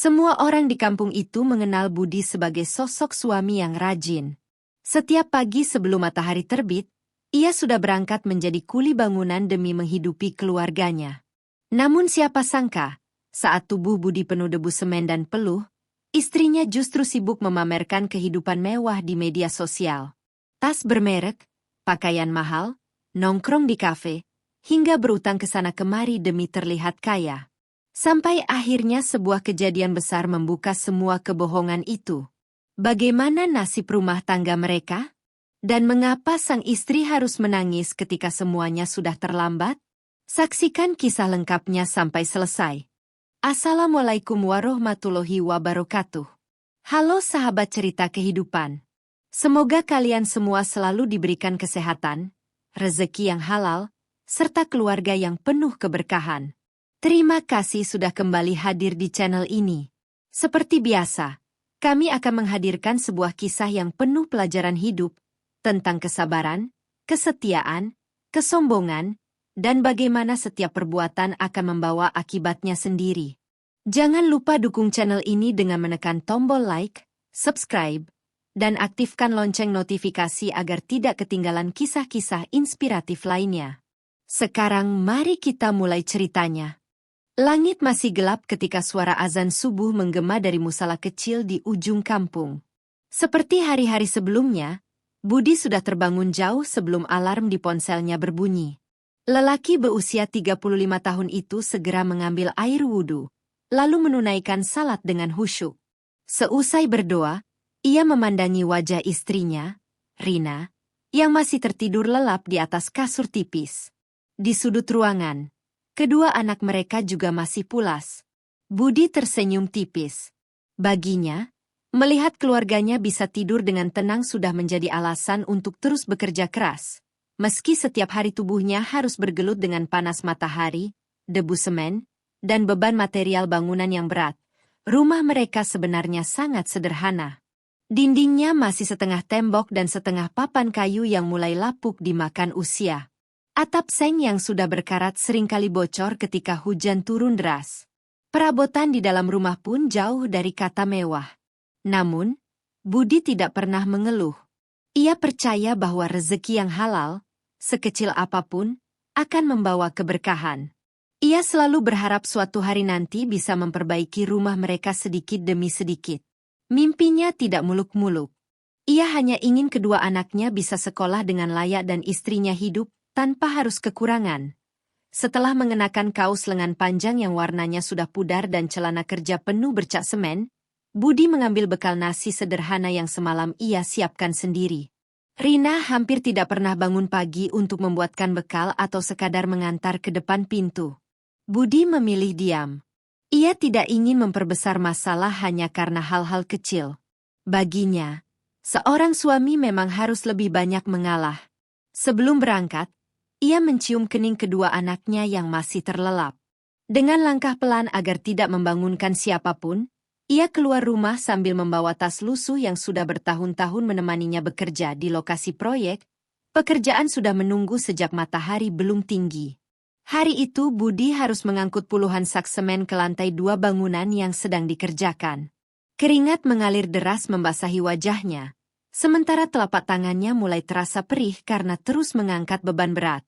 Semua orang di kampung itu mengenal Budi sebagai sosok suami yang rajin. Setiap pagi sebelum matahari terbit, ia sudah berangkat menjadi kuli bangunan demi menghidupi keluarganya. Namun siapa sangka, saat tubuh Budi penuh debu semen dan peluh, istrinya justru sibuk memamerkan kehidupan mewah di media sosial. Tas bermerek, pakaian mahal, nongkrong di kafe, hingga berutang ke sana kemari demi terlihat kaya. Sampai akhirnya sebuah kejadian besar membuka semua kebohongan itu. Bagaimana nasib rumah tangga mereka? Dan mengapa sang istri harus menangis ketika semuanya sudah terlambat? Saksikan kisah lengkapnya sampai selesai. Assalamualaikum warahmatullahi wabarakatuh. Halo sahabat cerita kehidupan. Semoga kalian semua selalu diberikan kesehatan, rezeki yang halal, serta keluarga yang penuh keberkahan. Terima kasih sudah kembali hadir di channel ini. Seperti biasa, kami akan menghadirkan sebuah kisah yang penuh pelajaran hidup tentang kesabaran, kesetiaan, kesombongan, dan bagaimana setiap perbuatan akan membawa akibatnya sendiri. Jangan lupa dukung channel ini dengan menekan tombol like, subscribe, dan aktifkan lonceng notifikasi agar tidak ketinggalan kisah-kisah inspiratif lainnya. Sekarang mari kita mulai ceritanya. Langit masih gelap ketika suara azan subuh menggema dari musala kecil di ujung kampung. Seperti hari-hari sebelumnya, Budi sudah terbangun jauh sebelum alarm di ponselnya berbunyi. Lelaki berusia 35 tahun itu segera mengambil air wudhu, lalu menunaikan salat dengan khusyuk. Seusai berdoa, ia memandangi wajah istrinya, Rina, yang masih tertidur lelap di atas kasur tipis. Di sudut ruangan, kedua anak mereka juga masih pulas. Budi tersenyum tipis. Baginya, melihat keluarganya bisa tidur dengan tenang sudah menjadi alasan untuk terus bekerja keras. Meski setiap hari tubuhnya harus bergelut dengan panas matahari, debu semen, dan beban material bangunan yang berat, rumah mereka sebenarnya sangat sederhana. Dindingnya masih setengah tembok dan setengah papan kayu yang mulai lapuk dimakan usia. Atap seng yang sudah berkarat seringkali bocor ketika hujan turun deras. Perabotan di dalam rumah pun jauh dari kata mewah. Namun, Budi tidak pernah mengeluh. Ia percaya bahwa rezeki yang halal, sekecil apapun, akan membawa keberkahan. Ia selalu berharap suatu hari nanti bisa memperbaiki rumah mereka sedikit demi sedikit. Mimpinya tidak muluk-muluk. Ia hanya ingin kedua anaknya bisa sekolah dengan layak dan istrinya hidup tanpa harus kekurangan. Setelah mengenakan kaos lengan panjang yang warnanya sudah pudar dan celana kerja penuh bercak semen, Budi mengambil bekal nasi sederhana yang semalam ia siapkan sendiri. Rina hampir tidak pernah bangun pagi untuk membuatkan bekal atau sekadar mengantar ke depan pintu. Budi memilih diam. Ia tidak ingin memperbesar masalah hanya karena hal-hal kecil. Baginya, seorang suami memang harus lebih banyak mengalah. Sebelum berangkat, ia mencium kening kedua anaknya yang masih terlelap. Dengan langkah pelan agar tidak membangunkan siapapun, ia keluar rumah sambil membawa tas lusuh yang sudah bertahun-tahun menemaninya bekerja di lokasi proyek. Pekerjaan sudah menunggu sejak matahari belum tinggi. Hari itu Budi harus mengangkut puluhan sak semen ke lantai 2 bangunan yang sedang dikerjakan. Keringat mengalir deras membasahi wajahnya, sementara telapak tangannya mulai terasa perih karena terus mengangkat beban berat.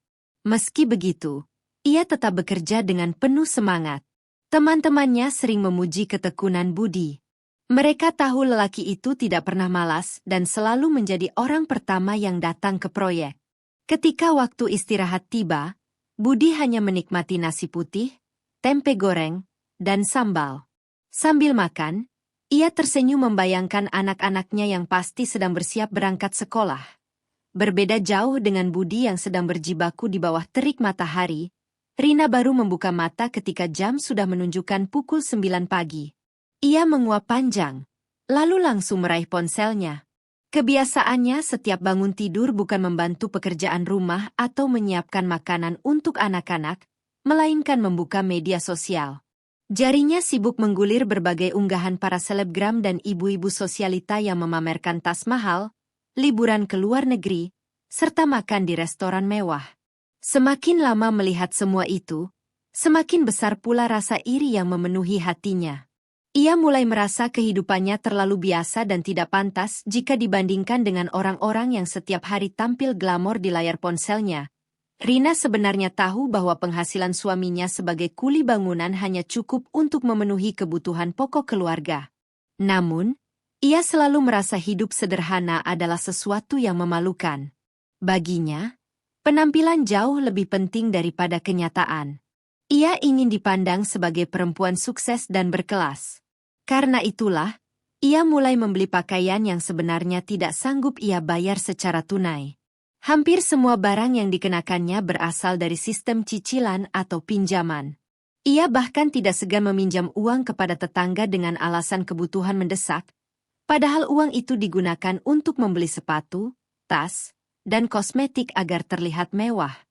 Meski begitu, ia tetap bekerja dengan penuh semangat. Teman-temannya sering memuji ketekunan Budi. Mereka tahu lelaki itu tidak pernah malas dan selalu menjadi orang pertama yang datang ke proyek. Ketika waktu istirahat tiba, Budi hanya menikmati nasi putih, tempe goreng, dan sambal. Sambil makan, ia tersenyum membayangkan anak-anaknya yang pasti sedang bersiap berangkat sekolah. Berbeda jauh dengan Budi yang sedang berjibaku di bawah terik matahari, Rina baru membuka mata ketika jam sudah menunjukkan pukul 9 pagi. Ia menguap panjang, lalu langsung meraih ponselnya. Kebiasaannya setiap bangun tidur bukan membantu pekerjaan rumah atau menyiapkan makanan untuk anak-anak, melainkan membuka media sosial. Jarinya sibuk menggulir berbagai unggahan para selebgram dan ibu-ibu sosialita yang memamerkan tas mahal, liburan ke luar negeri, serta makan di restoran mewah. Semakin lama melihat semua itu, semakin besar pula rasa iri yang memenuhi hatinya. Ia mulai merasa kehidupannya terlalu biasa dan tidak pantas jika dibandingkan dengan orang-orang yang setiap hari tampil glamor di layar ponselnya. Rina sebenarnya tahu bahwa penghasilan suaminya sebagai kuli bangunan hanya cukup untuk memenuhi kebutuhan pokok keluarga. Namun, ia selalu merasa hidup sederhana adalah sesuatu yang memalukan. Baginya, penampilan jauh lebih penting daripada kenyataan. Ia ingin dipandang sebagai perempuan sukses dan berkelas. Karena itulah, ia mulai membeli pakaian yang sebenarnya tidak sanggup ia bayar secara tunai. Hampir semua barang yang dikenakannya berasal dari sistem cicilan atau pinjaman. Ia bahkan tidak segan meminjam uang kepada tetangga dengan alasan kebutuhan mendesak, padahal uang itu digunakan untuk membeli sepatu, tas, dan kosmetik agar terlihat mewah.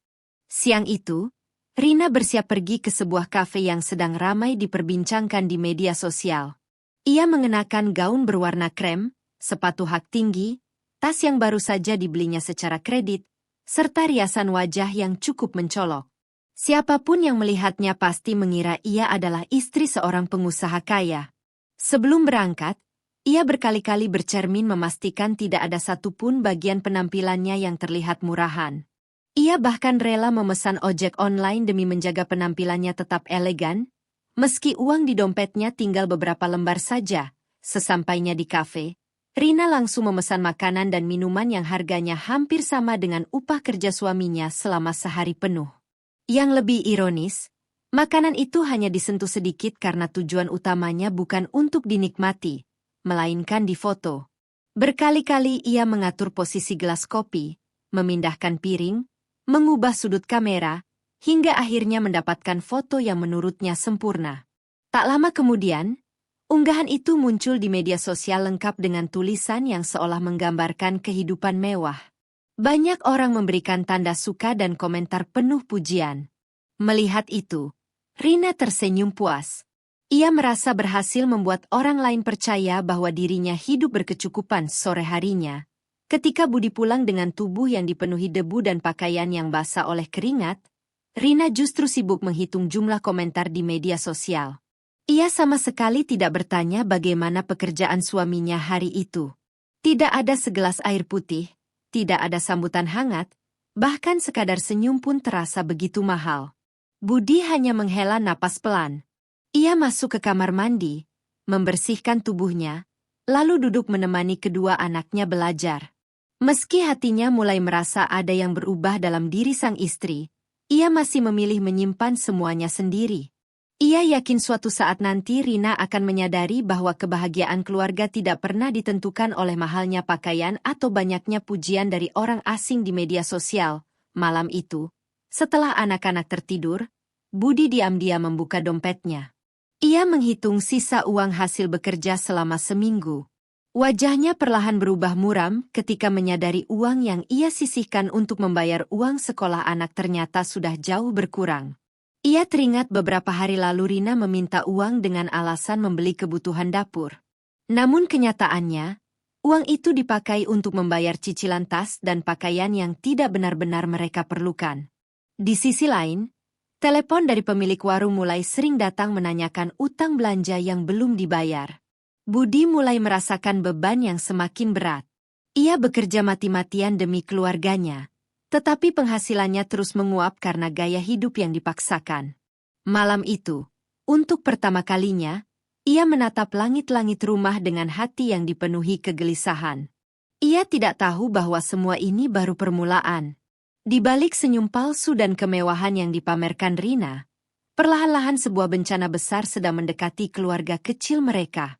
Siang itu, Rina bersiap pergi ke sebuah kafe yang sedang ramai diperbincangkan di media sosial. Ia mengenakan gaun berwarna krem, sepatu hak tinggi, tas yang baru saja dibelinya secara kredit, serta riasan wajah yang cukup mencolok. Siapapun yang melihatnya pasti mengira ia adalah istri seorang pengusaha kaya. Sebelum berangkat, ia berkali-kali bercermin memastikan tidak ada satupun bagian penampilannya yang terlihat murahan. Ia bahkan rela memesan ojek online demi menjaga penampilannya tetap elegan, meski uang di dompetnya tinggal beberapa lembar saja. Sesampainya di kafe, Rina langsung memesan makanan dan minuman yang harganya hampir sama dengan upah kerja suaminya selama sehari penuh. Yang lebih ironis, makanan itu hanya disentuh sedikit karena tujuan utamanya bukan untuk dinikmati, melainkan difoto. Berkali-kali ia mengatur posisi gelas kopi, memindahkan piring, mengubah sudut kamera, hingga akhirnya mendapatkan foto yang menurutnya sempurna. Tak lama kemudian, unggahan itu muncul di media sosial lengkap dengan tulisan yang seolah menggambarkan kehidupan mewah. Banyak orang memberikan tanda suka dan komentar penuh pujian. Melihat itu, Rina tersenyum puas. Ia merasa berhasil membuat orang lain percaya bahwa dirinya hidup berkecukupan sore harinya. Ketika Budi pulang dengan tubuh yang dipenuhi debu dan pakaian yang basah oleh keringat, Rina justru sibuk menghitung jumlah komentar di media sosial. Ia sama sekali tidak bertanya bagaimana pekerjaan suaminya hari itu. Tidak ada segelas air putih, tidak ada sambutan hangat, bahkan sekadar senyum pun terasa begitu mahal. Budi hanya menghela napas pelan. Ia masuk ke kamar mandi, membersihkan tubuhnya, lalu duduk menemani kedua anaknya belajar. Meski hatinya mulai merasa ada yang berubah dalam diri sang istri, ia masih memilih menyimpan semuanya sendiri. Ia yakin suatu saat nanti Rina akan menyadari bahwa kebahagiaan keluarga tidak pernah ditentukan oleh mahalnya pakaian atau banyaknya pujian dari orang asing di media sosial. Malam itu, setelah anak-anak tertidur, Budi diam-diam membuka dompetnya. Ia menghitung sisa uang hasil bekerja selama seminggu. Wajahnya perlahan berubah muram ketika menyadari uang yang ia sisihkan untuk membayar uang sekolah anak ternyata sudah jauh berkurang. Ia teringat beberapa hari lalu Rina meminta uang dengan alasan membeli kebutuhan dapur. Namun kenyataannya, uang itu dipakai untuk membayar cicilan tas dan pakaian yang tidak benar-benar mereka perlukan. Di sisi lain, telepon dari pemilik warung mulai sering datang menanyakan utang belanja yang belum dibayar. Budi mulai merasakan beban yang semakin berat. Ia bekerja mati-matian demi keluarganya, tetapi penghasilannya terus menguap karena gaya hidup yang dipaksakan. Malam itu, untuk pertama kalinya, ia menatap langit-langit rumah dengan hati yang dipenuhi kegelisahan. Ia tidak tahu bahwa semua ini baru permulaan. Di balik senyum palsu dan kemewahan yang dipamerkan Rina, perlahan-lahan sebuah bencana besar sedang mendekati keluarga kecil mereka.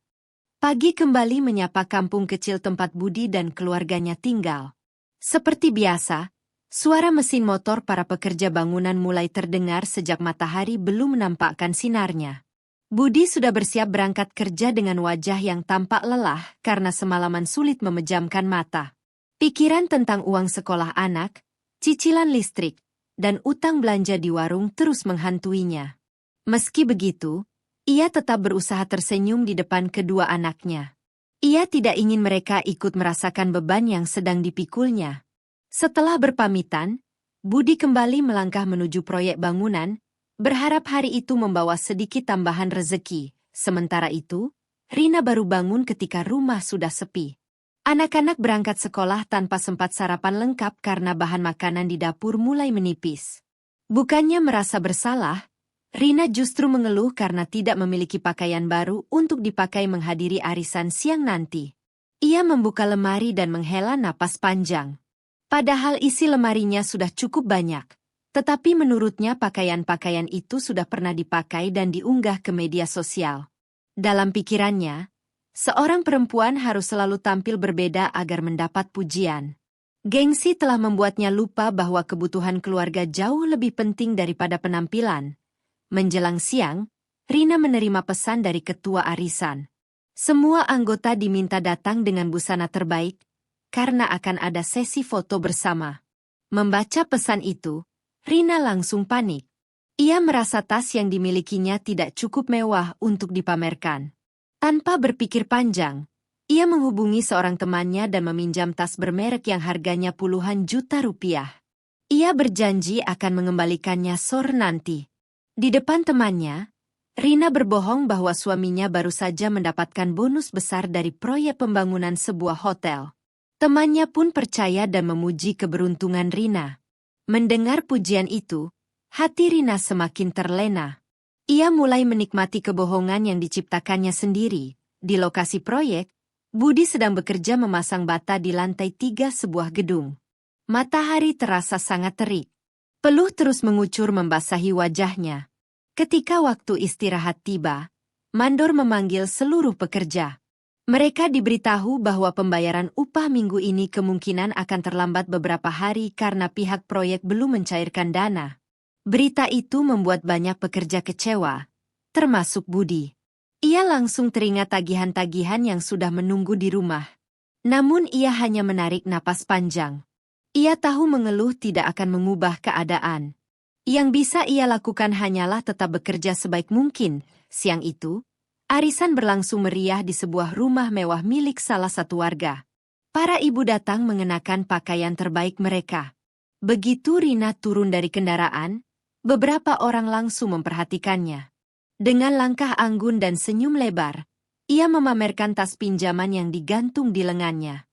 Pagi kembali menyapa kampung kecil tempat Budi dan keluarganya tinggal. Seperti biasa, suara mesin motor para pekerja bangunan mulai terdengar sejak matahari belum menampakkan sinarnya. Budi sudah bersiap berangkat kerja dengan wajah yang tampak lelah karena semalaman sulit memejamkan mata. Pikiran tentang uang sekolah anak, cicilan listrik, dan utang belanja di warung terus menghantuinya. Meski begitu, ia tetap berusaha tersenyum di depan kedua anaknya. Ia tidak ingin mereka ikut merasakan beban yang sedang dipikulnya. Setelah berpamitan, Budi kembali melangkah menuju proyek bangunan, berharap hari itu membawa sedikit tambahan rezeki. Sementara itu, Rina baru bangun ketika rumah sudah sepi. Anak-anak berangkat sekolah tanpa sempat sarapan lengkap karena bahan makanan di dapur mulai menipis. Bukannya merasa bersalah, Rina justru mengeluh karena tidak memiliki pakaian baru untuk dipakai menghadiri arisan siang nanti. Ia membuka lemari dan menghela napas panjang. Padahal isi lemarinya sudah cukup banyak, tetapi menurutnya pakaian-pakaian itu sudah pernah dipakai dan diunggah ke media sosial. Dalam pikirannya, seorang perempuan harus selalu tampil berbeda agar mendapat pujian. Gengsi telah membuatnya lupa bahwa kebutuhan keluarga jauh lebih penting daripada penampilan. Menjelang siang, Rina menerima pesan dari ketua arisan. Semua anggota diminta datang dengan busana terbaik, karena akan ada sesi foto bersama. Membaca pesan itu, Rina langsung panik. Ia merasa tas yang dimilikinya tidak cukup mewah untuk dipamerkan. Tanpa berpikir panjang, ia menghubungi seorang temannya dan meminjam tas bermerek yang harganya puluhan juta rupiah. Ia berjanji akan mengembalikannya sore nanti. Di depan temannya, Rina berbohong bahwa suaminya baru saja mendapatkan bonus besar dari proyek pembangunan sebuah hotel. Temannya pun percaya dan memuji keberuntungan Rina. Mendengar pujian itu, hati Rina semakin terlena. Ia mulai menikmati kebohongan yang diciptakannya sendiri. Di lokasi proyek, Budi sedang bekerja memasang bata di lantai 3 sebuah gedung. Matahari terasa sangat terik. Peluh terus mengucur membasahi wajahnya. Ketika waktu istirahat tiba, mandor memanggil seluruh pekerja. Mereka diberitahu bahwa pembayaran upah minggu ini kemungkinan akan terlambat beberapa hari karena pihak proyek belum mencairkan dana. Berita itu membuat banyak pekerja kecewa, termasuk Budi. Ia langsung teringat tagihan-tagihan yang sudah menunggu di rumah. Namun ia hanya menarik napas panjang. Ia tahu mengeluh tidak akan mengubah keadaan. Yang bisa ia lakukan hanyalah tetap bekerja sebaik mungkin. Siang itu, arisan berlangsung meriah di sebuah rumah mewah milik salah satu warga. Para ibu datang mengenakan pakaian terbaik mereka. Begitu Rina turun dari kendaraan, beberapa orang langsung memperhatikannya. Dengan langkah anggun dan senyum lebar, ia memamerkan tas pinjaman yang digantung di lengannya.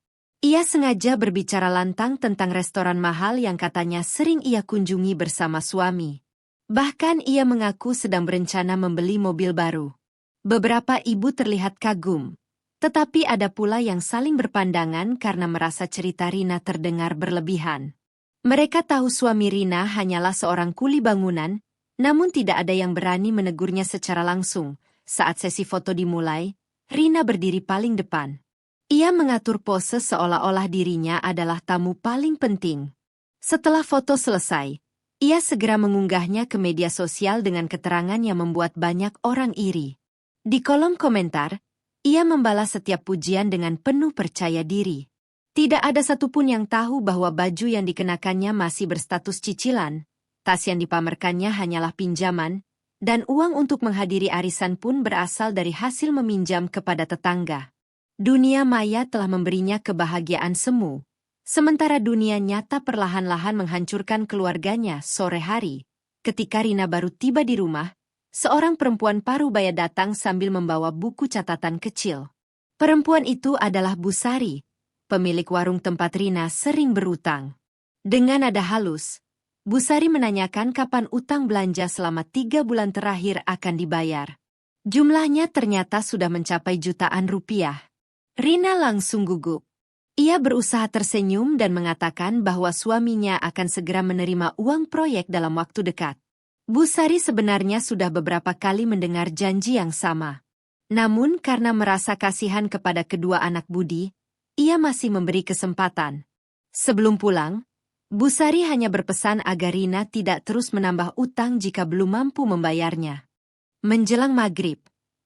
Ia sengaja berbicara lantang tentang restoran mahal yang katanya sering ia kunjungi bersama suami. Bahkan ia mengaku sedang berencana membeli mobil baru. Beberapa ibu terlihat kagum, tetapi ada pula yang saling berpandangan karena merasa cerita Rina terdengar berlebihan. Mereka tahu suami Rina hanyalah seorang kuli bangunan, namun tidak ada yang berani menegurnya secara langsung. Saat sesi foto dimulai, Rina berdiri paling depan. Ia mengatur pose seolah-olah dirinya adalah tamu paling penting. Setelah foto selesai, ia segera mengunggahnya ke media sosial dengan keterangan yang membuat banyak orang iri. Di kolom komentar, ia membalas setiap pujian dengan penuh percaya diri. Tidak ada satupun yang tahu bahwa baju yang dikenakannya masih berstatus cicilan, tas yang dipamerkannya hanyalah pinjaman, dan uang untuk menghadiri arisan pun berasal dari hasil meminjam kepada tetangga. Dunia maya telah memberinya kebahagiaan semu, sementara dunia nyata perlahan-lahan menghancurkan keluarganya. Sore hari, ketika Rina baru tiba di rumah, seorang perempuan parubaya datang sambil membawa buku catatan kecil. Perempuan itu adalah Bu Sari, pemilik warung tempat Rina sering berutang. Dengan nada halus, Bu Sari menanyakan kapan utang belanja selama 3 bulan terakhir akan dibayar. Jumlahnya ternyata sudah mencapai jutaan rupiah. Rina langsung gugup. Ia berusaha tersenyum dan mengatakan bahwa suaminya akan segera menerima uang proyek dalam waktu dekat. Bu Sari sebenarnya sudah beberapa kali mendengar janji yang sama. Namun karena merasa kasihan kepada kedua anak Budi, ia masih memberi kesempatan. Sebelum pulang, Bu Sari hanya berpesan agar Rina tidak terus menambah utang jika belum mampu membayarnya. Menjelang maghrib,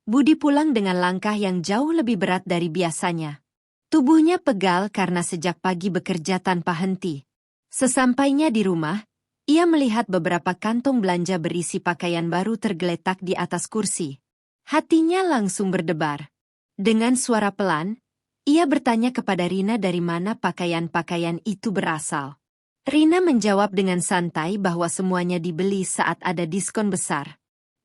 Budi pulang dengan langkah yang jauh lebih berat dari biasanya. Tubuhnya pegal karena sejak pagi bekerja tanpa henti. Sesampainya di rumah, ia melihat beberapa kantong belanja berisi pakaian baru tergeletak di atas kursi. Hatinya langsung berdebar. Dengan suara pelan, ia bertanya kepada Rina dari mana pakaian-pakaian itu berasal. Rina menjawab dengan santai bahwa semuanya dibeli saat ada diskon besar.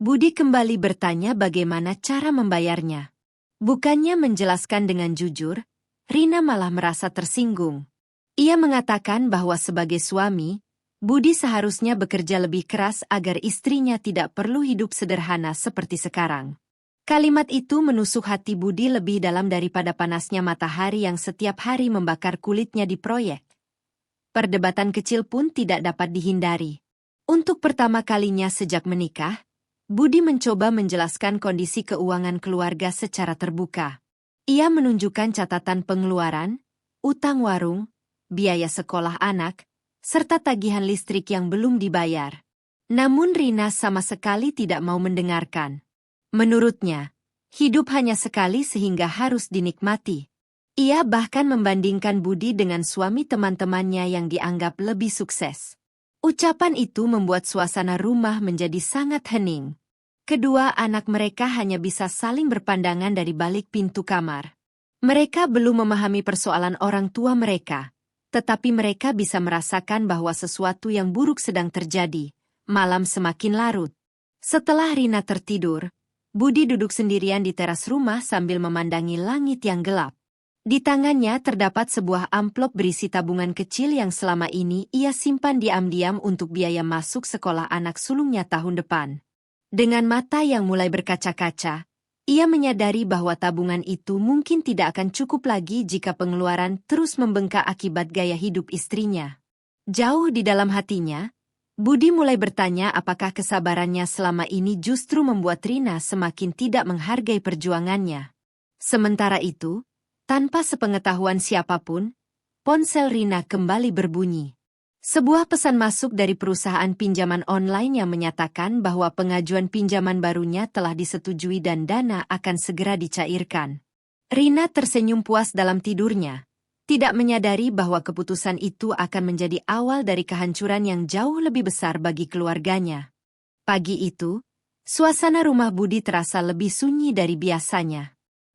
Budi kembali bertanya bagaimana cara membayarnya. Bukannya menjelaskan dengan jujur, Rina malah merasa tersinggung. Ia mengatakan bahwa sebagai suami, Budi seharusnya bekerja lebih keras agar istrinya tidak perlu hidup sederhana seperti sekarang. Kalimat itu menusuk hati Budi lebih dalam daripada panasnya matahari yang setiap hari membakar kulitnya di proyek. Perdebatan kecil pun tidak dapat dihindari. Untuk pertama kalinya sejak menikah, Budi mencoba menjelaskan kondisi keuangan keluarga secara terbuka. Ia menunjukkan catatan pengeluaran, utang warung, biaya sekolah anak, serta tagihan listrik yang belum dibayar. Namun Rina sama sekali tidak mau mendengarkan. Menurutnya, hidup hanya sekali sehingga harus dinikmati. Ia bahkan membandingkan Budi dengan suami teman-temannya yang dianggap lebih sukses. Ucapan itu membuat suasana rumah menjadi sangat hening. Kedua anak mereka hanya bisa saling berpandangan dari balik pintu kamar. Mereka belum memahami persoalan orang tua mereka. Tetapi mereka bisa merasakan bahwa sesuatu yang buruk sedang terjadi. Malam semakin larut. Setelah Rina tertidur, Budi duduk sendirian di teras rumah sambil memandangi langit yang gelap. Di tangannya terdapat sebuah amplop berisi tabungan kecil yang selama ini ia simpan diam-diam untuk biaya masuk sekolah anak sulungnya tahun depan. Dengan mata yang mulai berkaca-kaca, ia menyadari bahwa tabungan itu mungkin tidak akan cukup lagi jika pengeluaran terus membengkak akibat gaya hidup istrinya. Jauh di dalam hatinya, Budi mulai bertanya apakah kesabarannya selama ini justru membuat Rina semakin tidak menghargai perjuangannya. Sementara itu, tanpa sepengetahuan siapapun, ponsel Rina kembali berbunyi. Sebuah pesan masuk dari perusahaan pinjaman online yang menyatakan bahwa pengajuan pinjaman barunya telah disetujui dan dana akan segera dicairkan. Rina tersenyum puas dalam tidurnya, tidak menyadari bahwa keputusan itu akan menjadi awal dari kehancuran yang jauh lebih besar bagi keluarganya. Pagi itu, suasana rumah Budi terasa lebih sunyi dari biasanya.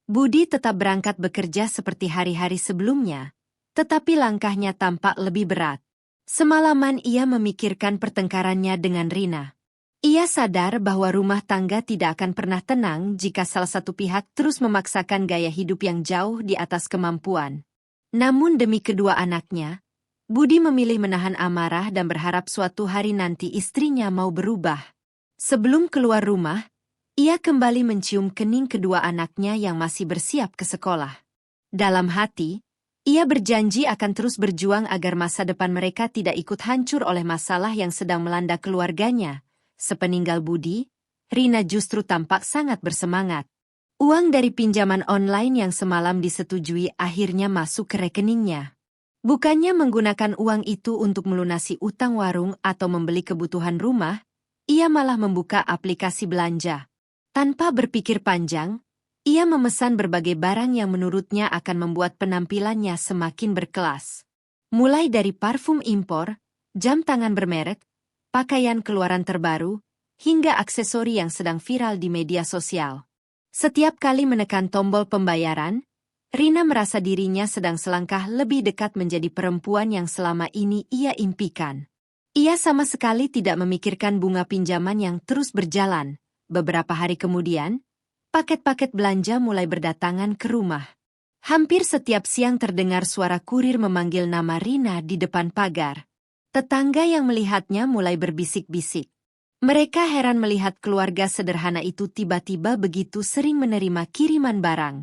Budi tetap berangkat bekerja seperti hari-hari sebelumnya, tetapi langkahnya tampak lebih berat. Semalaman ia memikirkan pertengkarannya dengan Rina. Ia sadar bahwa rumah tangga tidak akan pernah tenang jika salah satu pihak terus memaksakan gaya hidup yang jauh di atas kemampuan. Namun demi kedua anaknya, Budi memilih menahan amarah dan berharap suatu hari nanti istrinya mau berubah. Sebelum keluar rumah, ia kembali mencium kening kedua anaknya yang masih bersiap ke sekolah. Dalam hati, ia berjanji akan terus berjuang agar masa depan mereka tidak ikut hancur oleh masalah yang sedang melanda keluarganya. Sepeninggal Budi, Rina justru tampak sangat bersemangat. Uang dari pinjaman online yang semalam disetujui akhirnya masuk ke rekeningnya. Bukannya menggunakan uang itu untuk melunasi utang warung atau membeli kebutuhan rumah, ia malah membuka aplikasi belanja. Tanpa berpikir panjang, ia memesan berbagai barang yang menurutnya akan membuat penampilannya semakin berkelas. Mulai dari parfum impor, jam tangan bermerek, pakaian keluaran terbaru, hingga aksesori yang sedang viral di media sosial. Setiap kali menekan tombol pembayaran, Rina merasa dirinya sedang selangkah lebih dekat menjadi perempuan yang selama ini ia impikan. Ia sama sekali tidak memikirkan bunga pinjaman yang terus berjalan. Beberapa hari kemudian, paket-paket belanja mulai berdatangan ke rumah. Hampir setiap siang terdengar suara kurir memanggil nama Rina di depan pagar. Tetangga yang melihatnya mulai berbisik-bisik. Mereka heran melihat keluarga sederhana itu tiba-tiba begitu sering menerima kiriman barang.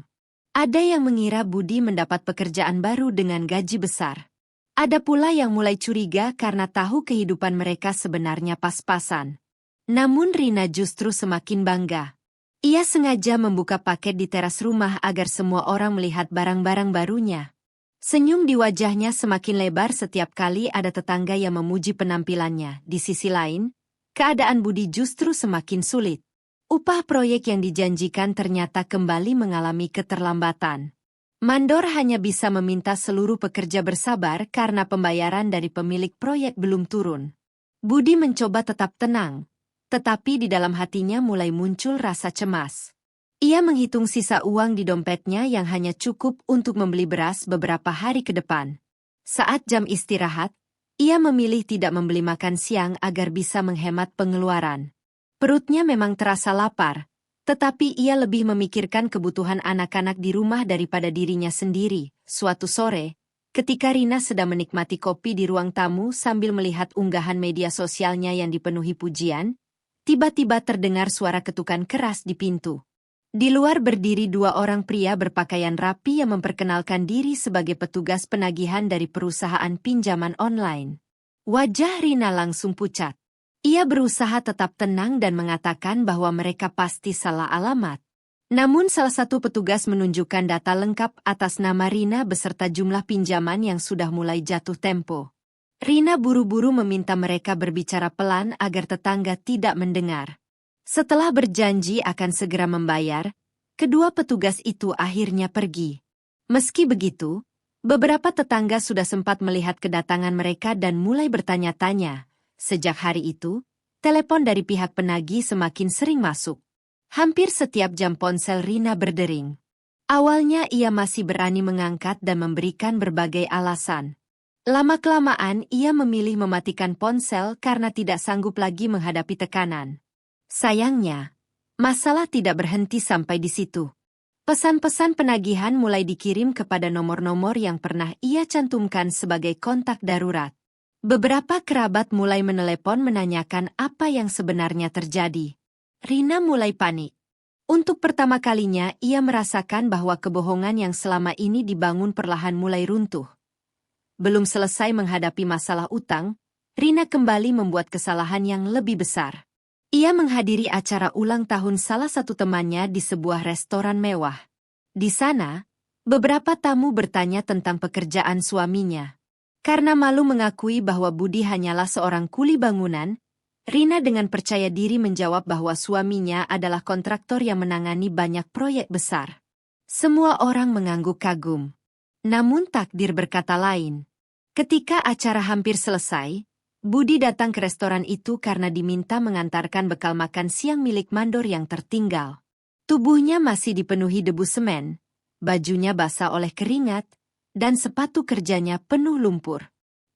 Ada yang mengira Budi mendapat pekerjaan baru dengan gaji besar. Ada pula yang mulai curiga karena tahu kehidupan mereka sebenarnya pas-pasan. Namun Rina justru semakin bangga. Ia sengaja membuka paket di teras rumah agar semua orang melihat barang-barang barunya. Senyum di wajahnya semakin lebar setiap kali ada tetangga yang memuji penampilannya. Di sisi lain, keadaan Budi justru semakin sulit. Upah proyek yang dijanjikan ternyata kembali mengalami keterlambatan. Mandor hanya bisa meminta seluruh pekerja bersabar karena pembayaran dari pemilik proyek belum turun. Budi mencoba tetap tenang, tetapi di dalam hatinya mulai muncul rasa cemas. Ia menghitung sisa uang di dompetnya yang hanya cukup untuk membeli beras beberapa hari ke depan. Saat jam istirahat, ia memilih tidak membeli makan siang agar bisa menghemat pengeluaran. Perutnya memang terasa lapar, Tetapi ia lebih memikirkan kebutuhan anak-anak di rumah daripada dirinya sendiri. Suatu sore, ketika Rina sedang menikmati kopi di ruang tamu sambil melihat unggahan media sosialnya yang dipenuhi pujian, tiba-tiba terdengar suara ketukan keras di pintu. Di luar berdiri dua orang pria berpakaian rapi yang memperkenalkan diri sebagai petugas penagihan dari perusahaan pinjaman online. Wajah Rina langsung pucat. Ia berusaha tetap tenang dan mengatakan bahwa mereka pasti salah alamat. Namun salah satu petugas menunjukkan data lengkap atas nama Rina beserta jumlah pinjaman yang sudah mulai jatuh tempo. Rina buru-buru meminta mereka berbicara pelan agar tetangga tidak mendengar. Setelah berjanji akan segera membayar, kedua petugas itu akhirnya pergi. Meski begitu, beberapa tetangga sudah sempat melihat kedatangan mereka dan mulai bertanya-tanya. Sejak hari itu, telepon dari pihak penagih semakin sering masuk. Hampir setiap jam ponsel Rina berdering. Awalnya ia masih berani mengangkat dan memberikan berbagai alasan. Lama-kelamaan ia memilih mematikan ponsel karena tidak sanggup lagi menghadapi tekanan. Sayangnya, masalah tidak berhenti sampai di situ. Pesan-pesan penagihan mulai dikirim kepada nomor-nomor yang pernah ia cantumkan sebagai kontak darurat. Beberapa kerabat mulai menelepon menanyakan apa yang sebenarnya terjadi. Rina mulai panik. Untuk pertama kalinya ia merasakan bahwa kebohongan yang selama ini dibangun perlahan mulai runtuh. Belum selesai menghadapi masalah utang, Rina kembali membuat kesalahan yang lebih besar. Ia menghadiri acara ulang tahun salah satu temannya di sebuah restoran mewah. Di sana, beberapa tamu bertanya tentang pekerjaan suaminya. Karena malu mengakui bahwa Budi hanyalah seorang kuli bangunan, Rina dengan percaya diri menjawab bahwa suaminya adalah kontraktor yang menangani banyak proyek besar. Semua orang mengangguk kagum. Namun takdir berkata lain. Ketika acara hampir selesai, Budi datang ke restoran itu karena diminta mengantarkan bekal makan siang milik mandor yang tertinggal. Tubuhnya masih dipenuhi debu semen, bajunya basah oleh keringat, dan sepatu kerjanya penuh lumpur.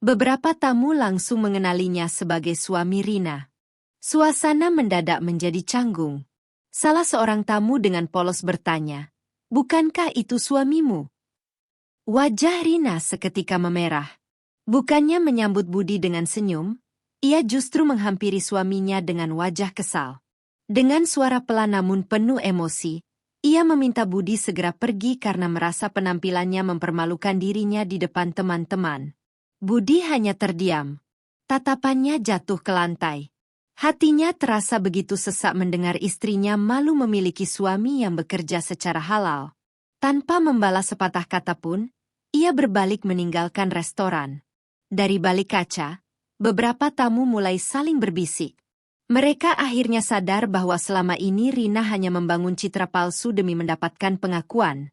Beberapa tamu langsung mengenalinya sebagai suami Rina. Suasana mendadak menjadi canggung. Salah seorang tamu dengan polos bertanya, "Bukankah itu suamimu?" Wajah Rina seketika memerah. Bukannya menyambut Budi dengan senyum, ia justru menghampiri suaminya dengan wajah kesal. Dengan suara pelan namun penuh emosi, ia meminta Budi segera pergi karena merasa penampilannya mempermalukan dirinya di depan teman-teman. Budi hanya terdiam. Tatapannya jatuh ke lantai. Hatinya terasa begitu sesak mendengar istrinya malu memiliki suami yang bekerja secara halal. Tanpa membalas sepatah kata pun, ia berbalik meninggalkan restoran. Dari balik kaca, beberapa tamu mulai saling berbisik. Mereka akhirnya sadar bahwa selama ini Rina hanya membangun citra palsu demi mendapatkan pengakuan.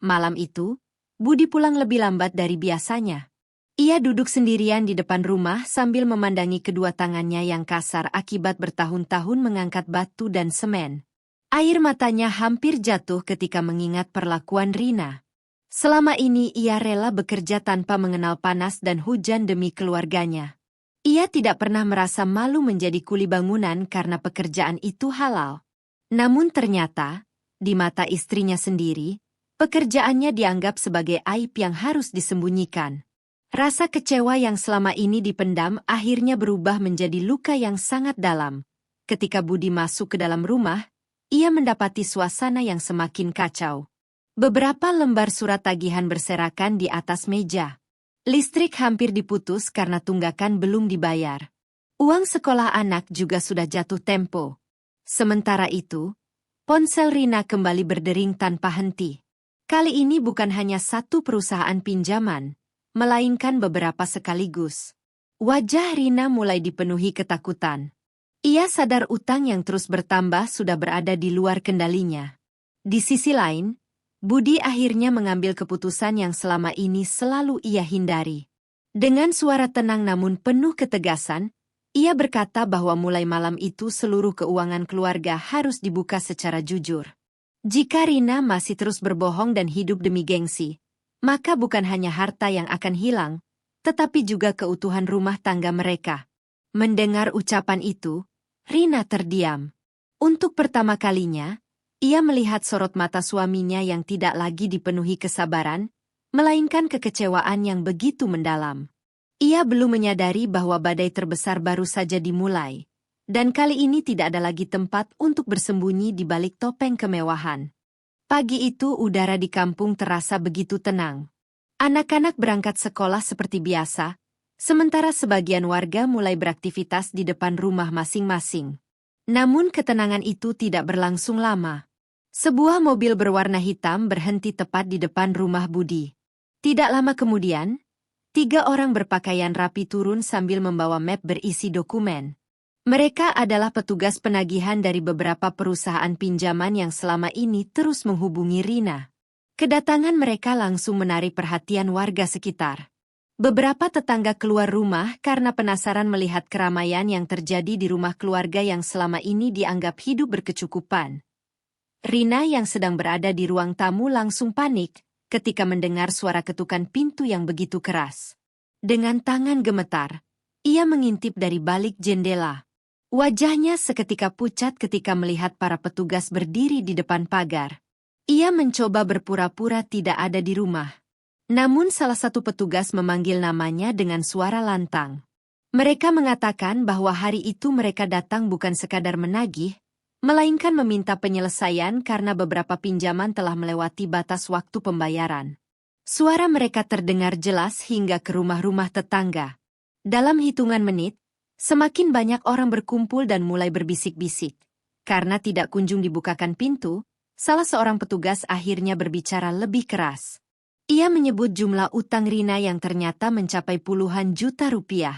Malam itu, Budi pulang lebih lambat dari biasanya. Ia duduk sendirian di depan rumah sambil memandangi kedua tangannya yang kasar akibat bertahun-tahun mengangkat batu dan semen. Air matanya hampir jatuh ketika mengingat perlakuan Rina. Selama ini ia rela bekerja tanpa mengenal panas dan hujan demi keluarganya. Ia tidak pernah merasa malu menjadi kuli bangunan karena pekerjaan itu halal. Namun ternyata, di mata istrinya sendiri, pekerjaannya dianggap sebagai aib yang harus disembunyikan. Rasa kecewa yang selama ini dipendam akhirnya berubah menjadi luka yang sangat dalam. Ketika Budi masuk ke dalam rumah, ia mendapati suasana yang semakin kacau. Beberapa lembar surat tagihan berserakan di atas meja. Listrik hampir diputus karena tunggakan belum dibayar. Uang sekolah anak juga sudah jatuh tempo. Sementara itu, ponsel Rina kembali berdering tanpa henti. Kali ini bukan hanya satu perusahaan pinjaman, melainkan beberapa sekaligus. Wajah Rina mulai dipenuhi ketakutan. Ia sadar utang yang terus bertambah sudah berada di luar kendalinya. Di sisi lain, Budi akhirnya mengambil keputusan yang selama ini selalu ia hindari. Dengan suara tenang namun penuh ketegasan, ia berkata bahwa mulai malam itu seluruh keuangan keluarga harus dibuka secara jujur. Jika Rina masih terus berbohong dan hidup demi gengsi, maka bukan hanya harta yang akan hilang, tetapi juga keutuhan rumah tangga mereka. Mendengar ucapan itu, Rina terdiam. Untuk pertama kalinya, Ia melihat sorot mata suaminya yang tidak lagi dipenuhi kesabaran, melainkan kekecewaan yang begitu mendalam. Ia belum menyadari bahwa badai terbesar baru saja dimulai, dan kali ini tidak ada lagi tempat untuk bersembunyi di balik topeng kemewahan. Pagi itu udara di kampung terasa begitu tenang. Anak-anak berangkat sekolah seperti biasa, sementara sebagian warga mulai beraktivitas di depan rumah masing-masing. Namun ketenangan itu tidak berlangsung lama. Sebuah mobil berwarna hitam berhenti tepat di depan rumah Budi. Tidak lama kemudian, 3 orang berpakaian rapi turun sambil membawa map berisi dokumen. Mereka adalah petugas penagihan dari beberapa perusahaan pinjaman yang selama ini terus menghubungi Rina. Kedatangan mereka langsung menarik perhatian warga sekitar. Beberapa tetangga keluar rumah karena penasaran melihat keramaian yang terjadi di rumah keluarga yang selama ini dianggap hidup berkecukupan. Rina yang sedang berada di ruang tamu langsung panik ketika mendengar suara ketukan pintu yang begitu keras. Dengan tangan gemetar, ia mengintip dari balik jendela. Wajahnya seketika pucat ketika melihat para petugas berdiri di depan pagar. Ia mencoba berpura-pura tidak ada di rumah. Namun salah satu petugas memanggil namanya dengan suara lantang. Mereka mengatakan bahwa hari itu mereka datang bukan sekadar menagih, melainkan meminta penyelesaian karena beberapa pinjaman telah melewati batas waktu pembayaran. Suara mereka terdengar jelas hingga ke rumah-rumah tetangga. Dalam hitungan menit, semakin banyak orang berkumpul dan mulai berbisik-bisik. Karena tidak kunjung dibukakan pintu, salah seorang petugas akhirnya berbicara lebih keras. Ia menyebut jumlah utang Rina yang ternyata mencapai puluhan juta rupiah.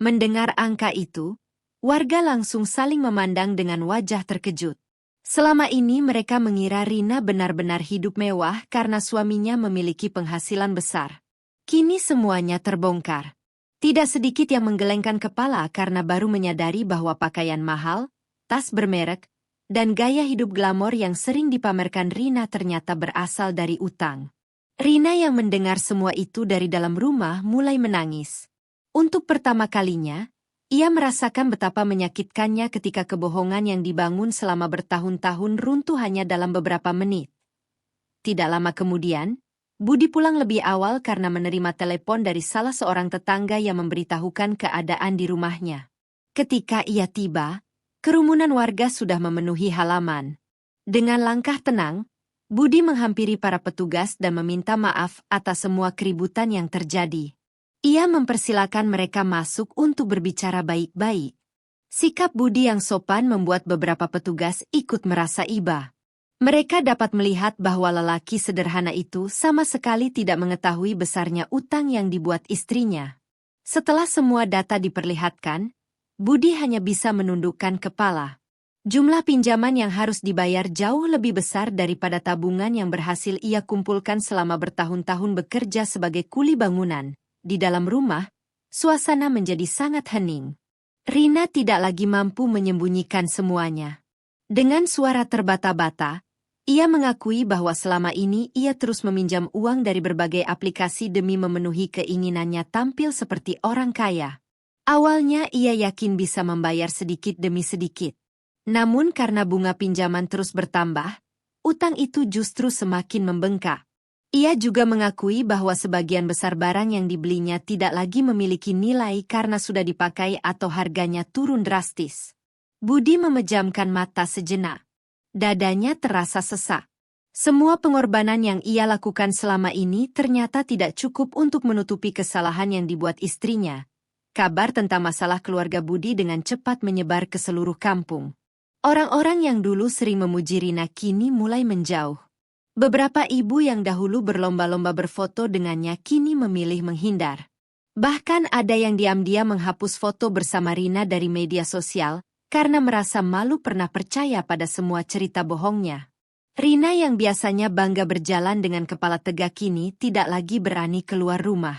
Mendengar angka itu, warga langsung saling memandang dengan wajah terkejut. Selama ini mereka mengira Rina benar-benar hidup mewah karena suaminya memiliki penghasilan besar. Kini semuanya terbongkar. Tidak sedikit yang menggelengkan kepala karena baru menyadari bahwa pakaian mahal, tas bermerek, dan gaya hidup glamor yang sering dipamerkan Rina ternyata berasal dari utang. Rina yang mendengar semua itu dari dalam rumah mulai menangis. Untuk pertama kalinya, ia merasakan betapa menyakitkannya ketika kebohongan yang dibangun selama bertahun-tahun runtuh hanya dalam beberapa menit. Tidak lama kemudian, Budi pulang lebih awal karena menerima telepon dari salah seorang tetangga yang memberitahukan keadaan di rumahnya. Ketika ia tiba, kerumunan warga sudah memenuhi halaman. Dengan langkah tenang, Budi menghampiri para petugas dan meminta maaf atas semua keributan yang terjadi. Ia mempersilakan mereka masuk untuk berbicara baik-baik. Sikap Budi yang sopan membuat beberapa petugas ikut merasa iba. Mereka dapat melihat bahwa lelaki sederhana itu sama sekali tidak mengetahui besarnya utang yang dibuat istrinya. Setelah semua data diperlihatkan, Budi hanya bisa menundukkan kepala. Jumlah pinjaman yang harus dibayar jauh lebih besar daripada tabungan yang berhasil ia kumpulkan selama bertahun-tahun bekerja sebagai kuli bangunan. Di dalam rumah, suasana menjadi sangat hening. Rina tidak lagi mampu menyembunyikan semuanya. Dengan suara terbata-bata, ia mengakui bahwa selama ini ia terus meminjam uang dari berbagai aplikasi demi memenuhi keinginannya tampil seperti orang kaya. Awalnya ia yakin bisa membayar sedikit demi sedikit. Namun karena bunga pinjaman terus bertambah, utang itu justru semakin membengkak. Ia juga mengakui bahwa sebagian besar barang yang dibelinya tidak lagi memiliki nilai karena sudah dipakai atau harganya turun drastis. Budi memejamkan mata sejenak. Dadanya terasa sesak. Semua pengorbanan yang ia lakukan selama ini ternyata tidak cukup untuk menutupi kesalahan yang dibuat istrinya. Kabar tentang masalah keluarga Budi dengan cepat menyebar ke seluruh kampung. Orang-orang yang dulu sering memuji Rina kini mulai menjauh. Beberapa ibu yang dahulu berlomba-lomba berfoto dengannya kini memilih menghindar. Bahkan ada yang diam-diam menghapus foto bersama Rina dari media sosial karena merasa malu pernah percaya pada semua cerita bohongnya. Rina yang biasanya bangga berjalan dengan kepala tegak kini tidak lagi berani keluar rumah.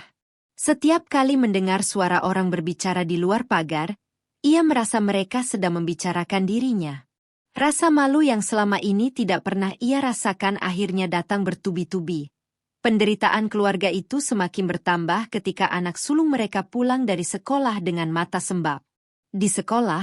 Setiap kali mendengar suara orang berbicara di luar pagar, ia merasa mereka sedang membicarakan dirinya. Rasa malu yang selama ini tidak pernah ia rasakan akhirnya datang bertubi-tubi. Penderitaan keluarga itu semakin bertambah ketika anak sulung mereka pulang dari sekolah dengan mata sembab. Di sekolah,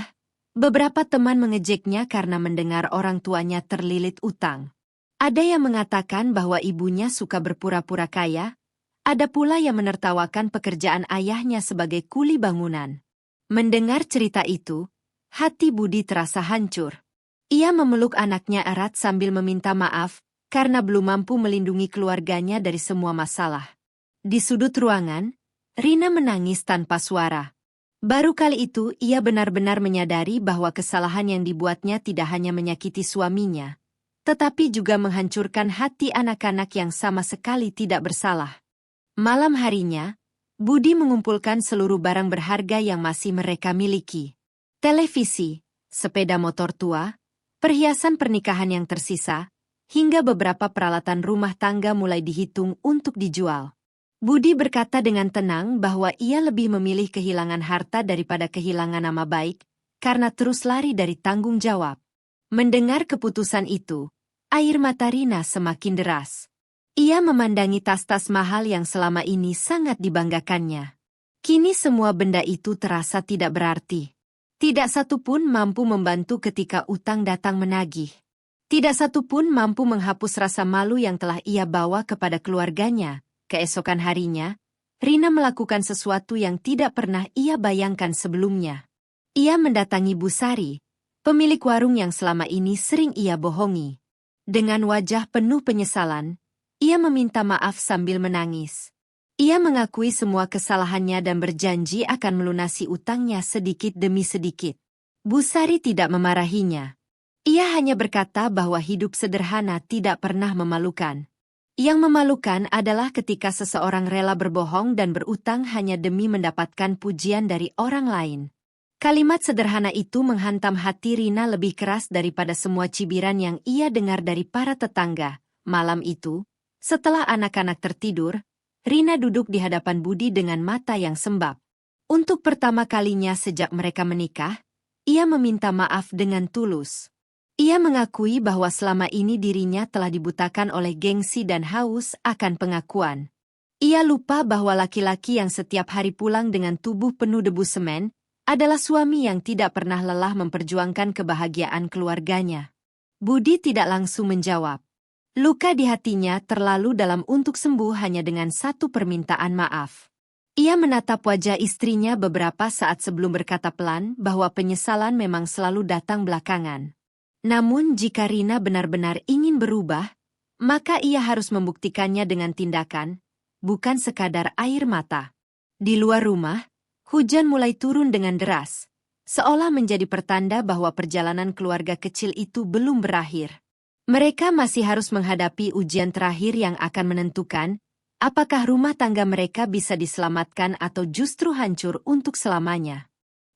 Beberapa teman mengejeknya karena mendengar orang tuanya terlilit utang. Ada yang mengatakan bahwa ibunya suka berpura-pura kaya, ada pula yang menertawakan pekerjaan ayahnya sebagai kuli bangunan. Mendengar cerita itu, hati Budi terasa hancur. Ia memeluk anaknya erat sambil meminta maaf karena belum mampu melindungi keluarganya dari semua masalah. Di sudut ruangan, Rina menangis tanpa suara. Baru kali itu ia benar-benar menyadari bahwa kesalahan yang dibuatnya tidak hanya menyakiti suaminya, tetapi juga menghancurkan hati anak-anak yang sama sekali tidak bersalah. Malam harinya, Budi mengumpulkan seluruh barang berharga yang masih mereka miliki. Televisi, sepeda motor tua, perhiasan pernikahan yang tersisa, hingga beberapa peralatan rumah tangga mulai dihitung untuk dijual. Budi berkata dengan tenang bahwa ia lebih memilih kehilangan harta daripada kehilangan nama baik, karena terus lari dari tanggung jawab. Mendengar keputusan itu, air mata Rina semakin deras. Ia memandangi tas-tas mahal yang selama ini sangat dibanggakannya. Kini semua benda itu terasa tidak berarti. Tidak satu pun mampu membantu ketika utang datang menagih. Tidak satu pun mampu menghapus rasa malu yang telah ia bawa kepada keluarganya. Keesokan harinya, Rina melakukan sesuatu yang tidak pernah ia bayangkan sebelumnya. Ia mendatangi Bu Sari, pemilik warung yang selama ini sering ia bohongi. Dengan wajah penuh penyesalan, ia meminta maaf sambil menangis. Ia mengakui semua kesalahannya dan berjanji akan melunasi utangnya sedikit demi sedikit. Bu Sari tidak memarahinya. Ia hanya berkata bahwa hidup sederhana tidak pernah memalukan. Yang memalukan adalah ketika seseorang rela berbohong dan berutang hanya demi mendapatkan pujian dari orang lain. Kalimat sederhana itu menghantam hati Rina lebih keras daripada semua cibiran yang ia dengar dari para tetangga. Malam itu, setelah anak-anak tertidur, Rina duduk di hadapan Budi dengan mata yang sembab. Untuk pertama kalinya sejak mereka menikah, ia meminta maaf dengan tulus. Ia mengakui bahwa selama ini dirinya telah dibutakan oleh gengsi dan haus akan pengakuan. Ia lupa bahwa laki-laki yang setiap hari pulang dengan tubuh penuh debu semen adalah suami yang tidak pernah lelah memperjuangkan kebahagiaan keluarganya. Budi tidak langsung menjawab. Luka di hatinya terlalu dalam untuk sembuh hanya dengan satu permintaan maaf. Ia menatap wajah istrinya beberapa saat sebelum berkata pelan bahwa penyesalan memang selalu datang belakangan. Namun jika Rina benar-benar ingin berubah, maka ia harus membuktikannya dengan tindakan, bukan sekadar air mata. Di luar rumah, hujan mulai turun dengan deras, seolah menjadi pertanda bahwa perjalanan keluarga kecil itu belum berakhir. Mereka masih harus menghadapi ujian terakhir yang akan menentukan apakah rumah tangga mereka bisa diselamatkan atau justru hancur untuk selamanya.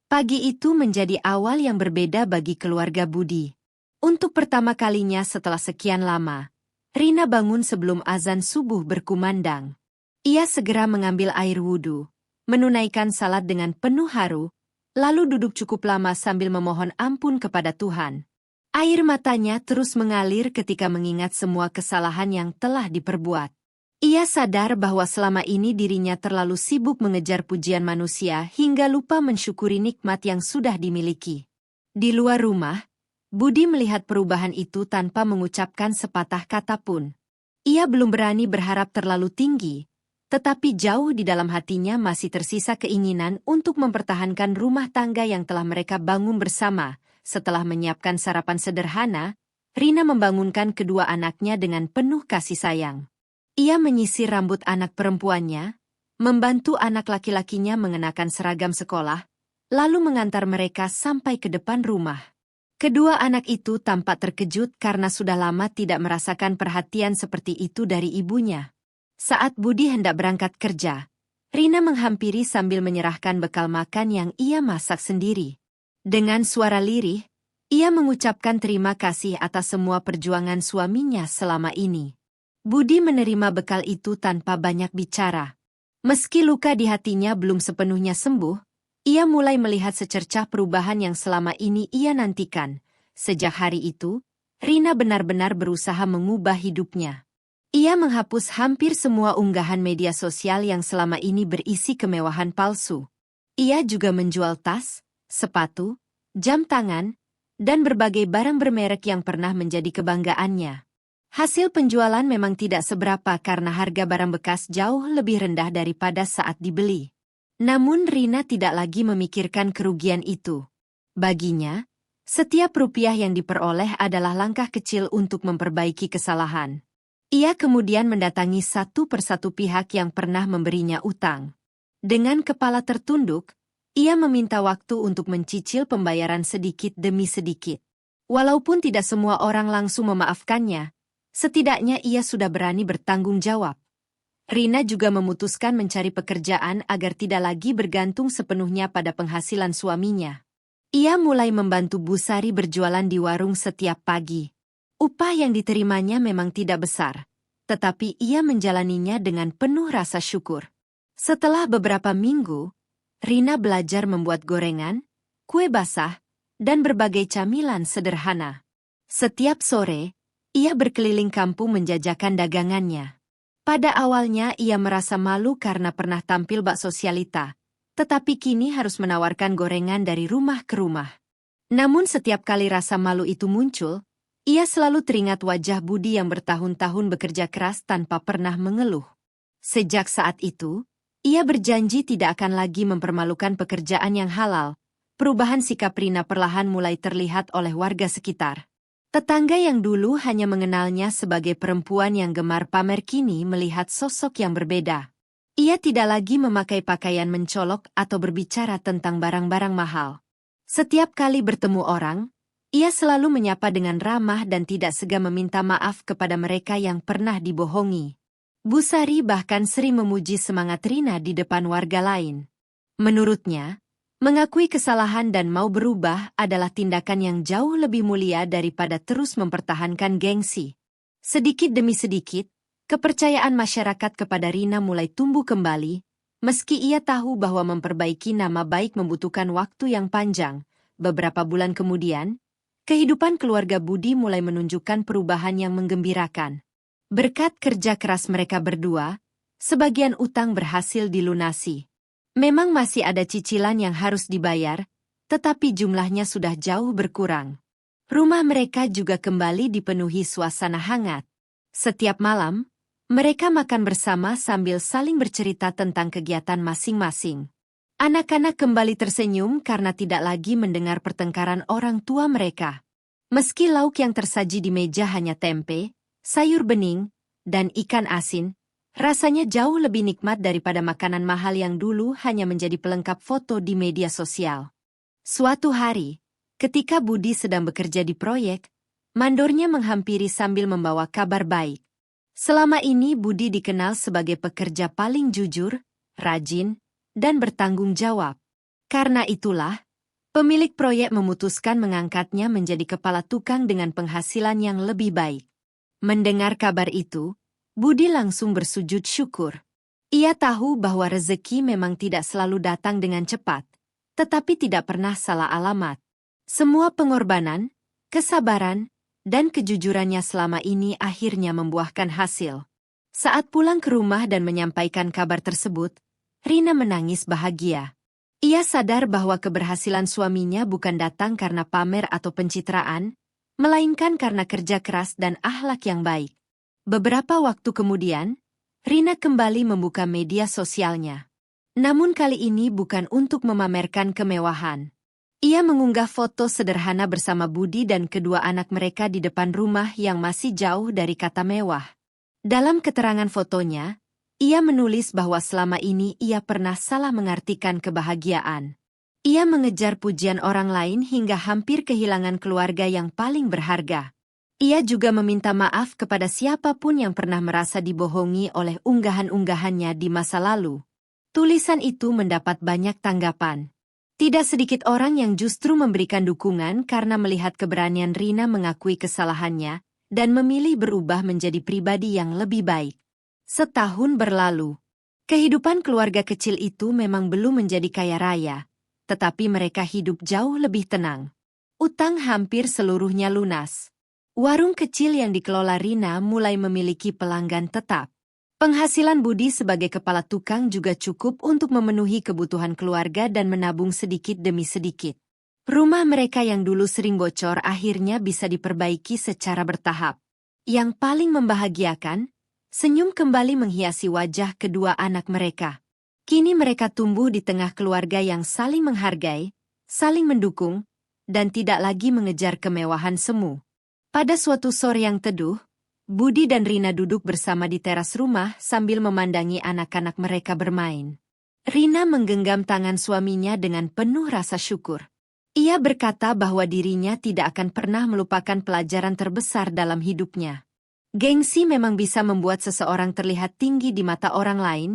Pagi itu menjadi awal yang berbeda bagi keluarga Budi. Untuk pertama kalinya setelah sekian lama, Rina bangun sebelum azan subuh berkumandang. Ia segera mengambil air wudhu, menunaikan salat dengan penuh haru, lalu duduk cukup lama sambil memohon ampun kepada Tuhan. Air matanya terus mengalir ketika mengingat semua kesalahan yang telah diperbuat. Ia sadar bahwa selama ini dirinya terlalu sibuk mengejar pujian manusia hingga lupa mensyukuri nikmat yang sudah dimiliki. Di luar rumah, Budi melihat perubahan itu tanpa mengucapkan sepatah kata pun. Ia belum berani berharap terlalu tinggi, tetapi jauh di dalam hatinya masih tersisa keinginan untuk mempertahankan rumah tangga yang telah mereka bangun bersama. Setelah menyiapkan sarapan sederhana, Rina membangunkan kedua anaknya dengan penuh kasih sayang. Ia menyisir rambut anak perempuannya, membantu anak laki-lakinya mengenakan seragam sekolah, lalu mengantar mereka sampai ke depan rumah. Kedua anak itu tampak terkejut karena sudah lama tidak merasakan perhatian seperti itu dari ibunya. Saat Budi hendak berangkat kerja, Rina menghampiri sambil menyerahkan bekal makan yang ia masak sendiri. Dengan suara lirih, ia mengucapkan terima kasih atas semua perjuangan suaminya selama ini. Budi menerima bekal itu tanpa banyak bicara. Meski luka di hatinya belum sepenuhnya sembuh, ia mulai melihat secercah perubahan yang selama ini ia nantikan. Sejak hari itu, Rina benar-benar berusaha mengubah hidupnya. Ia menghapus hampir semua unggahan media sosial yang selama ini berisi kemewahan palsu. Ia juga menjual tas, sepatu, jam tangan, dan berbagai barang bermerek yang pernah menjadi kebanggaannya. Hasil penjualan memang tidak seberapa karena harga barang bekas jauh lebih rendah daripada saat dibeli. Namun Rina tidak lagi memikirkan kerugian itu. Baginya, setiap rupiah yang diperoleh adalah langkah kecil untuk memperbaiki kesalahan. Ia kemudian mendatangi satu persatu pihak yang pernah memberinya utang. Dengan kepala tertunduk, ia meminta waktu untuk mencicil pembayaran sedikit demi sedikit. Walaupun tidak semua orang langsung memaafkannya, setidaknya ia sudah berani bertanggung jawab. Rina juga memutuskan mencari pekerjaan agar tidak lagi bergantung sepenuhnya pada penghasilan suaminya. Ia mulai membantu Bu Sari berjualan di warung setiap pagi. Upah yang diterimanya memang tidak besar, tetapi ia menjalaninya dengan penuh rasa syukur. Setelah beberapa minggu, Rina belajar membuat gorengan, kue basah, dan berbagai camilan sederhana. Setiap sore, ia berkeliling kampung menjajakan dagangannya. Pada awalnya ia merasa malu karena pernah tampil bak sosialita, tetapi kini harus menawarkan gorengan dari rumah ke rumah. Namun setiap kali rasa malu itu muncul, ia selalu teringat wajah Budi yang bertahun-tahun bekerja keras tanpa pernah mengeluh. Sejak saat itu, ia berjanji tidak akan lagi mempermalukan pekerjaan yang halal. Perubahan sikap Rina perlahan mulai terlihat oleh warga sekitar. Tetangga yang dulu hanya mengenalnya sebagai perempuan yang gemar pamer kini melihat sosok yang berbeda. Ia tidak lagi memakai pakaian mencolok atau berbicara tentang barang-barang mahal. Setiap kali bertemu orang, ia selalu menyapa dengan ramah dan tidak segan meminta maaf kepada mereka yang pernah dibohongi. Bu Sari bahkan sering memuji semangat Rina di depan warga lain. Menurutnya, mengakui kesalahan dan mau berubah adalah tindakan yang jauh lebih mulia daripada terus mempertahankan gengsi. Sedikit demi sedikit, kepercayaan masyarakat kepada Rina mulai tumbuh kembali, meski ia tahu bahwa memperbaiki nama baik membutuhkan waktu yang panjang. Beberapa bulan kemudian, kehidupan keluarga Budi mulai menunjukkan perubahan yang menggembirakan. Berkat kerja keras mereka berdua, sebagian utang berhasil dilunasi. Memang masih ada cicilan yang harus dibayar, tetapi jumlahnya sudah jauh berkurang. Rumah mereka juga kembali dipenuhi suasana hangat. Setiap malam, mereka makan bersama sambil saling bercerita tentang kegiatan masing-masing. Anak-anak kembali tersenyum karena tidak lagi mendengar pertengkaran orang tua mereka. Meski lauk yang tersaji di meja hanya tempe, sayur bening, dan ikan asin, rasanya jauh lebih nikmat daripada makanan mahal yang dulu hanya menjadi pelengkap foto di media sosial. Suatu hari, ketika Budi sedang bekerja di proyek, mandornya menghampiri sambil membawa kabar baik. Selama ini Budi dikenal sebagai pekerja paling jujur, rajin, dan bertanggung jawab. Karena itulah, pemilik proyek memutuskan mengangkatnya menjadi kepala tukang dengan penghasilan yang lebih baik. Mendengar kabar itu, Budi langsung bersujud syukur. Ia tahu bahwa rezeki memang tidak selalu datang dengan cepat, tetapi tidak pernah salah alamat. Semua pengorbanan, kesabaran, dan kejujurannya selama ini akhirnya membuahkan hasil. Saat pulang ke rumah dan menyampaikan kabar tersebut, Rina menangis bahagia. Ia sadar bahwa keberhasilan suaminya bukan datang karena pamer atau pencitraan, melainkan karena kerja keras dan akhlak yang baik. Beberapa waktu kemudian, Rina kembali membuka media sosialnya. Namun kali ini bukan untuk memamerkan kemewahan. Ia mengunggah foto sederhana bersama Budi dan kedua anak mereka di depan rumah yang masih jauh dari kata mewah. Dalam keterangan fotonya, ia menulis bahwa selama ini ia pernah salah mengartikan kebahagiaan. Ia mengejar pujian orang lain hingga hampir kehilangan keluarga yang paling berharga. Ia juga meminta maaf kepada siapapun yang pernah merasa dibohongi oleh unggahan-unggahannya di masa lalu. Tulisan itu mendapat banyak tanggapan. Tidak sedikit orang yang justru memberikan dukungan karena melihat keberanian Rina mengakui kesalahannya dan memilih berubah menjadi pribadi yang lebih baik. Setahun berlalu. Kehidupan keluarga kecil itu memang belum menjadi kaya raya, tetapi mereka hidup jauh lebih tenang. Utang hampir seluruhnya lunas. Warung kecil yang dikelola Rina mulai memiliki pelanggan tetap. Penghasilan Budi sebagai kepala tukang juga cukup untuk memenuhi kebutuhan keluarga dan menabung sedikit demi sedikit. Rumah mereka yang dulu sering bocor akhirnya bisa diperbaiki secara bertahap. Yang paling membahagiakan, senyum kembali menghiasi wajah kedua anak mereka. Kini mereka tumbuh di tengah keluarga yang saling menghargai, saling mendukung, dan tidak lagi mengejar kemewahan semu. Pada suatu sore yang teduh, Budi dan Rina duduk bersama di teras rumah sambil memandangi anak-anak mereka bermain. Rina menggenggam tangan suaminya dengan penuh rasa syukur. Ia berkata bahwa dirinya tidak akan pernah melupakan pelajaran terbesar dalam hidupnya. Gengsi memang bisa membuat seseorang terlihat tinggi di mata orang lain,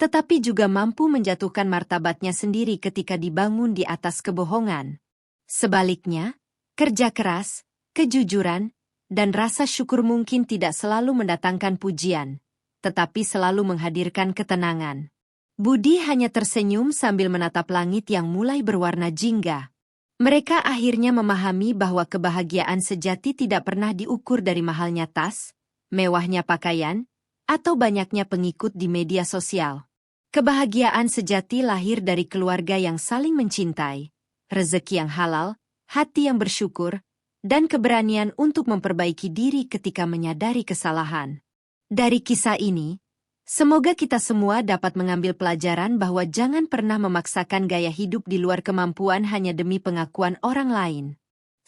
tetapi juga mampu menjatuhkan martabatnya sendiri ketika dibangun di atas kebohongan. Sebaliknya, kerja keras, kejujuran, dan rasa syukur mungkin tidak selalu mendatangkan pujian, tetapi selalu menghadirkan ketenangan. Budi hanya tersenyum sambil menatap langit yang mulai berwarna jingga. Mereka akhirnya memahami bahwa kebahagiaan sejati tidak pernah diukur dari mahalnya tas, mewahnya pakaian, atau banyaknya pengikut di media sosial. Kebahagiaan sejati lahir dari keluarga yang saling mencintai, rezeki yang halal, hati yang bersyukur, dan keberanian untuk memperbaiki diri ketika menyadari kesalahan. Dari kisah ini, semoga kita semua dapat mengambil pelajaran bahwa jangan pernah memaksakan gaya hidup di luar kemampuan hanya demi pengakuan orang lain.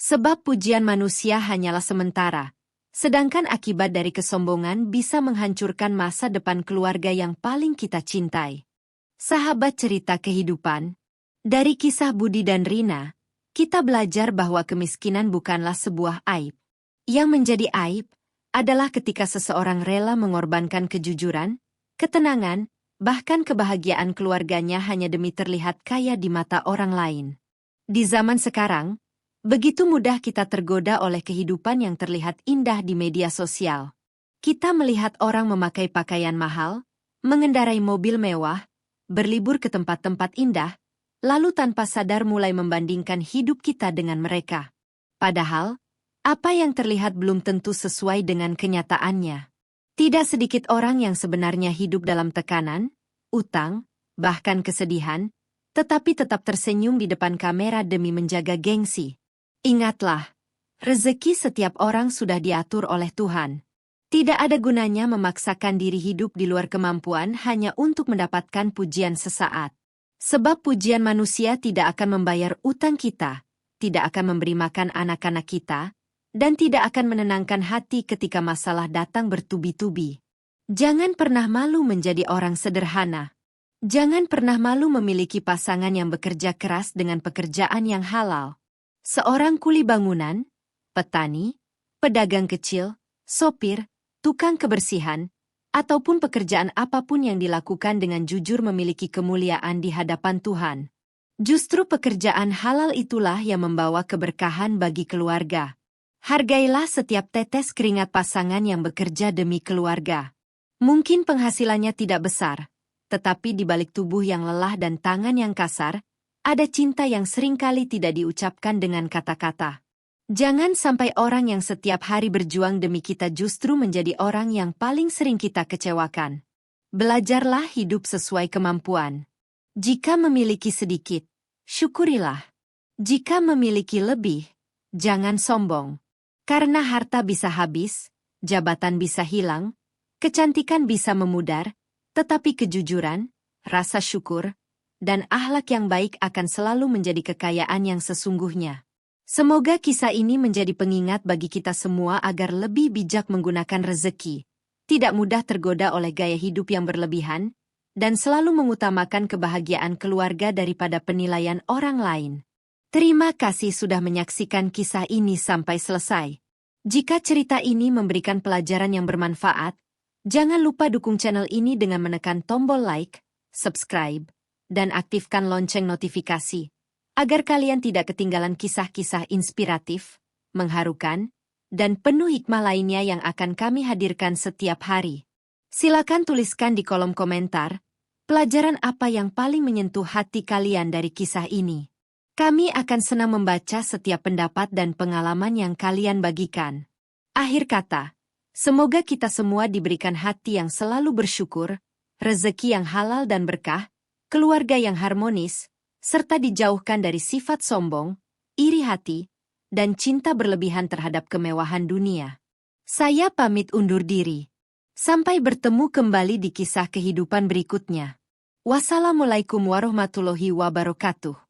Sebab pujian manusia hanyalah sementara, sedangkan akibat dari kesombongan bisa menghancurkan masa depan keluarga yang paling kita cintai. Sahabat cerita kehidupan, dari kisah Budi dan Rina, kita belajar bahwa kemiskinan bukanlah sebuah aib. Yang menjadi aib adalah ketika seseorang rela mengorbankan kejujuran, ketenangan, bahkan kebahagiaan keluarganya hanya demi terlihat kaya di mata orang lain. Di zaman sekarang, begitu mudah kita tergoda oleh kehidupan yang terlihat indah di media sosial. Kita melihat orang memakai pakaian mahal, mengendarai mobil mewah, berlibur ke tempat-tempat indah, lalu tanpa sadar mulai membandingkan hidup kita dengan mereka. Padahal, apa yang terlihat belum tentu sesuai dengan kenyataannya. Tidak sedikit orang yang sebenarnya hidup dalam tekanan, utang, bahkan kesedihan, tetapi tetap tersenyum di depan kamera demi menjaga gengsi. Ingatlah, rezeki setiap orang sudah diatur oleh Tuhan. Tidak ada gunanya memaksakan diri hidup di luar kemampuan hanya untuk mendapatkan pujian sesaat. Sebab pujian manusia tidak akan membayar utang kita, tidak akan memberi makan anak-anak kita, dan tidak akan menenangkan hati ketika masalah datang bertubi-tubi. Jangan pernah malu menjadi orang sederhana. Jangan pernah malu memiliki pasangan yang bekerja keras dengan pekerjaan yang halal. Seorang kuli bangunan, petani, pedagang kecil, sopir, tukang kebersihan, ataupun pekerjaan apapun yang dilakukan dengan jujur memiliki kemuliaan di hadapan Tuhan. Justru pekerjaan halal itulah yang membawa keberkahan bagi keluarga. Hargailah setiap tetes keringat pasangan yang bekerja demi keluarga. Mungkin penghasilannya tidak besar, tetapi di balik tubuh yang lelah dan tangan yang kasar, ada cinta yang seringkali tidak diucapkan dengan kata-kata. Jangan sampai orang yang setiap hari berjuang demi kita justru menjadi orang yang paling sering kita kecewakan. Belajarlah hidup sesuai kemampuan. Jika memiliki sedikit, syukurilah. Jika memiliki lebih, jangan sombong. Karena harta bisa habis, jabatan bisa hilang, kecantikan bisa memudar, tetapi kejujuran, rasa syukur, dan akhlak yang baik akan selalu menjadi kekayaan yang sesungguhnya. Semoga kisah ini menjadi pengingat bagi kita semua agar lebih bijak menggunakan rezeki, tidak mudah tergoda oleh gaya hidup yang berlebihan, dan selalu mengutamakan kebahagiaan keluarga daripada penilaian orang lain. Terima kasih sudah menyaksikan kisah ini sampai selesai. Jika cerita ini memberikan pelajaran yang bermanfaat, jangan lupa dukung channel ini dengan menekan tombol like, subscribe, dan aktifkan lonceng notifikasi, agar kalian tidak ketinggalan kisah-kisah inspiratif, mengharukan, dan penuh hikmah lainnya yang akan kami hadirkan setiap hari. Silakan tuliskan di kolom komentar, pelajaran apa yang paling menyentuh hati kalian dari kisah ini. Kami akan senang membaca setiap pendapat dan pengalaman yang kalian bagikan. Akhir kata, semoga kita semua diberikan hati yang selalu bersyukur, rezeki yang halal dan berkah, keluarga yang harmonis, serta dijauhkan dari sifat sombong, iri hati, dan cinta berlebihan terhadap kemewahan dunia. Saya pamit undur diri. Sampai bertemu kembali di kisah kehidupan berikutnya. Wassalamualaikum warahmatullahi wabarakatuh.